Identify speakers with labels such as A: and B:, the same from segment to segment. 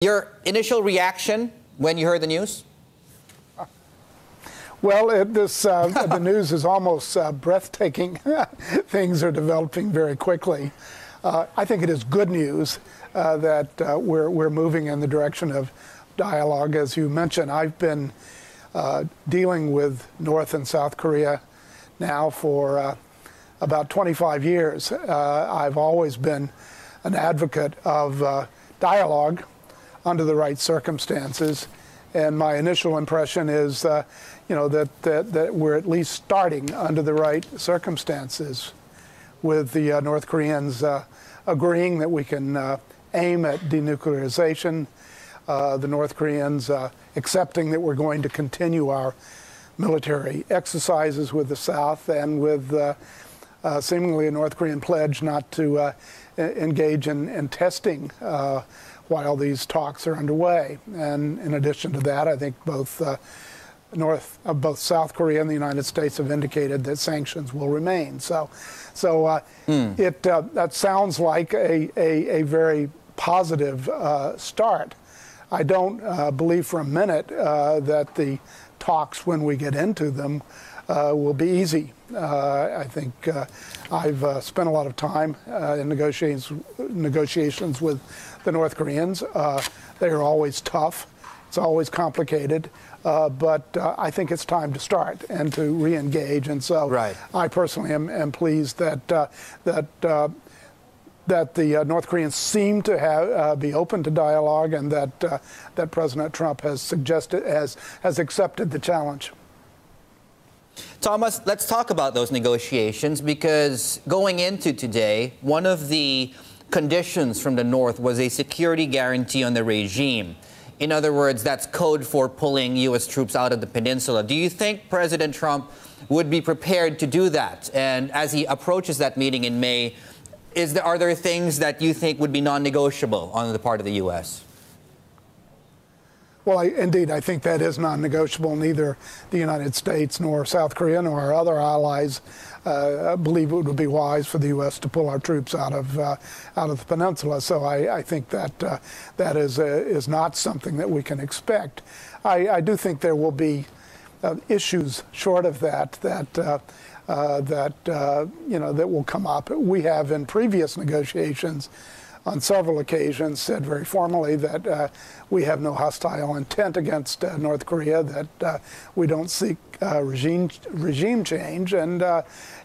A: Your initial reaction when you heard the news?
B: Well, the news is almost breathtaking. Things are developing very quickly. I think it is good news that we're moving in the direction of dialogue. As you mentioned, I've been dealing with North and South Korea now for about 25 years. I've always been an advocate of dialogue under the right circumstances, and my initial impression is, that we're at least starting under the right circumstances, with the North Koreans agreeing that we can aim at denuclearization, the North Koreans accepting that we're going to continue our military exercises with the South, and with seemingly a North Korean pledge not to engage in testing while these talks are underway. And in addition to that, I think both South Korea and the United States have indicated that sanctions will remain. So that sounds like a very positive start. I don't believe for a minute that the talks, when we get into them, will be easy. I think I've spent a lot of time in negotiations with the North Koreans. They are always tough. It's always complicated. But I think it's time to start and to re-engage. And so I personally am pleased that the North Koreans seem to be open to dialogue, and that President Trump has accepted the challenge.
A: Thomas, let's talk about those negotiations, because going into today, one of the conditions from the North was a security guarantee on the regime. In other words, that's code for pulling U.S. troops out of the peninsula. Do you think President Trump would be prepared to do that? And as he approaches that meeting in May, are there things that you think would be non-negotiable on the part of the U.S.?
B: Well, indeed, I think that is non-negotiable. Neither the United States nor South Korea nor our other allies believe it would be wise for the U.S. to pull our troops out of the peninsula. So I think that is not something that we can expect. I do think there will be issues short of that will come up. We have, in previous negotiations, on several occasions, said very formally that we have no hostile intent against North Korea, that we don't seek regime change, and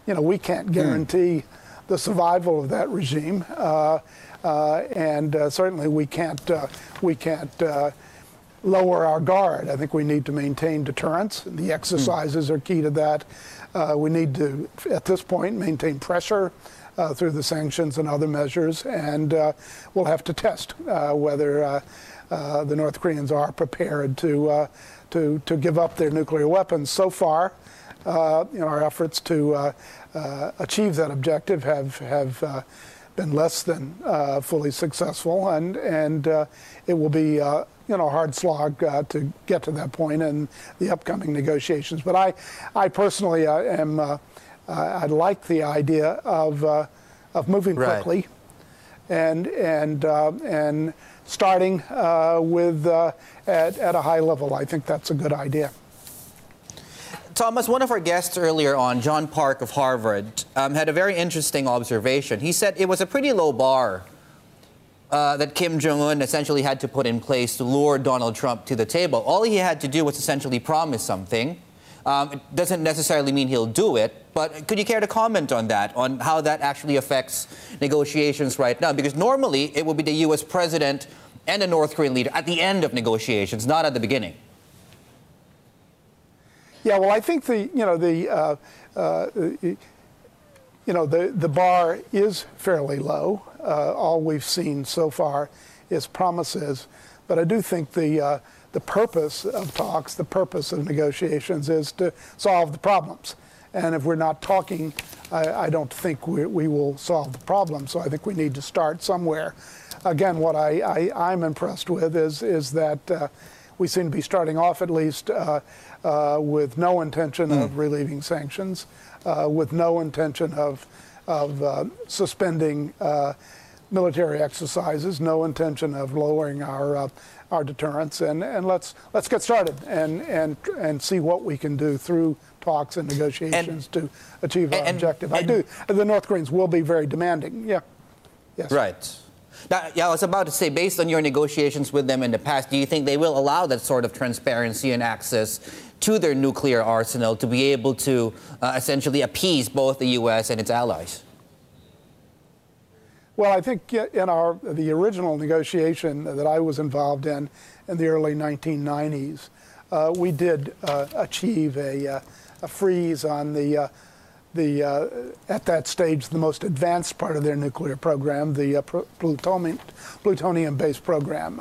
B: we can't guarantee the survival of that regime, and certainly we can't lower our guard. I think we need to maintain deterrence. The exercises are key to that. We need to, at this point, maintain pressure through the sanctions and other measures, and we'll have to test whether the North Koreans are prepared to give up their nuclear weapons. So far, our efforts to achieve that objective have been less than fully successful, and it will be a hard slog to get to that point in the upcoming negotiations. But I personally I like the idea of moving quickly, and starting with at a high level. I think that's a good idea.
A: Thomas, one of our guests earlier on, John Park of Harvard, had a very interesting observation. He said it was a pretty low bar that Kim Jong-un essentially had to put in place to lure Donald Trump to the table. All he had to do was essentially promise something. It doesn't necessarily mean he'll do it, but could you care to comment on that, on how that actually affects negotiations right now? Because normally it will be the U.S. president and the North Korean leader at the end of negotiations, not at the beginning.
B: Yeah, well, I think the bar is fairly low. All we've seen so far is promises, but I do think the purpose of talks, the purpose of negotiations, is to solve the problems. And if we're not talking, I don't think we will solve the problem. So I think we need to start somewhere. Again, what I'm impressed with is that we seem to be starting off, at least, with no intention of relieving sanctions, with no intention of suspending military exercises, no intention of lowering our deterrence, and let's get started and see what we can do through talks and negotiations to achieve our objective. The North Koreans will be very demanding. Yeah. Yes.
A: Right. Now, yeah, I was about to say, based on your negotiations with them in the past, do you think they will allow that sort of transparency and access to their nuclear arsenal to be able to essentially appease both the U.S. and its allies?
B: Well, I think in the original negotiation that I was involved in the early 1990s, we did achieve a freeze on at that stage, the most advanced part of their nuclear program, the plutonium-based program.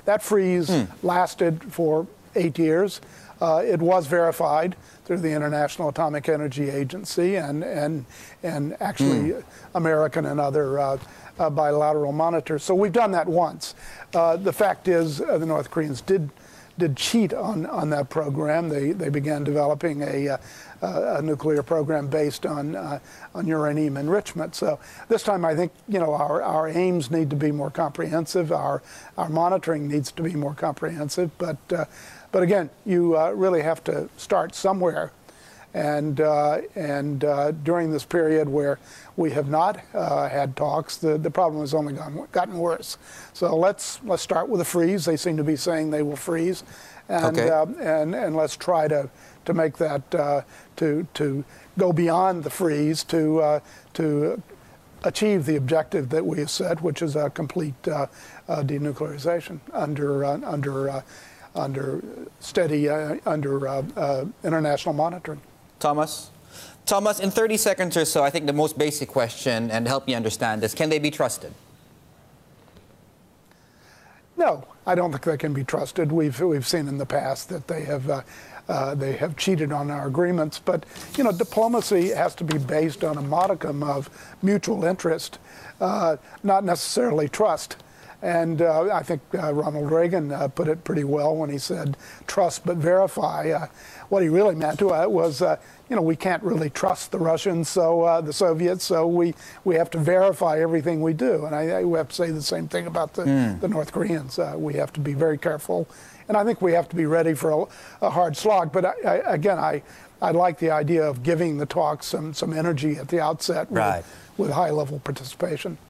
B: That freeze lasted for 8 years. It was verified through the International Atomic Energy Agency and actually American and other bilateral monitors. So we've done that once. The fact is, the North Koreans did cheat on that program. They began developing a nuclear program based on uranium enrichment. So this time, I think our aims need to be more comprehensive. Our monitoring needs to be more comprehensive. But again, you really have to start somewhere. And during this period where we have not had talks, the problem has only gotten worse. So let's start with a freeze. They seem to be saying they will freeze, and and let's try to make that to go beyond the freeze to achieve the objective that we have set, which is a complete denuclearization under steady international monitoring.
A: Thomas, in 30 seconds or so, I think the most basic question, and help me understand this, can they be trusted?
B: No, I don't think they can be trusted. We've seen in the past that they have cheated on our agreements. But diplomacy has to be based on a modicum of mutual interest, not necessarily trust. And I think Ronald Reagan put it pretty well when he said, "Trust but verify." What he really meant was, we can't really trust the Russians, so the Soviets, so we have to verify everything we do. And I have to say the same thing about the North Koreans. We have to be very careful, and I think we have to be ready for a hard slog. But I like the idea of giving the talks some energy at the outset with high-level participation.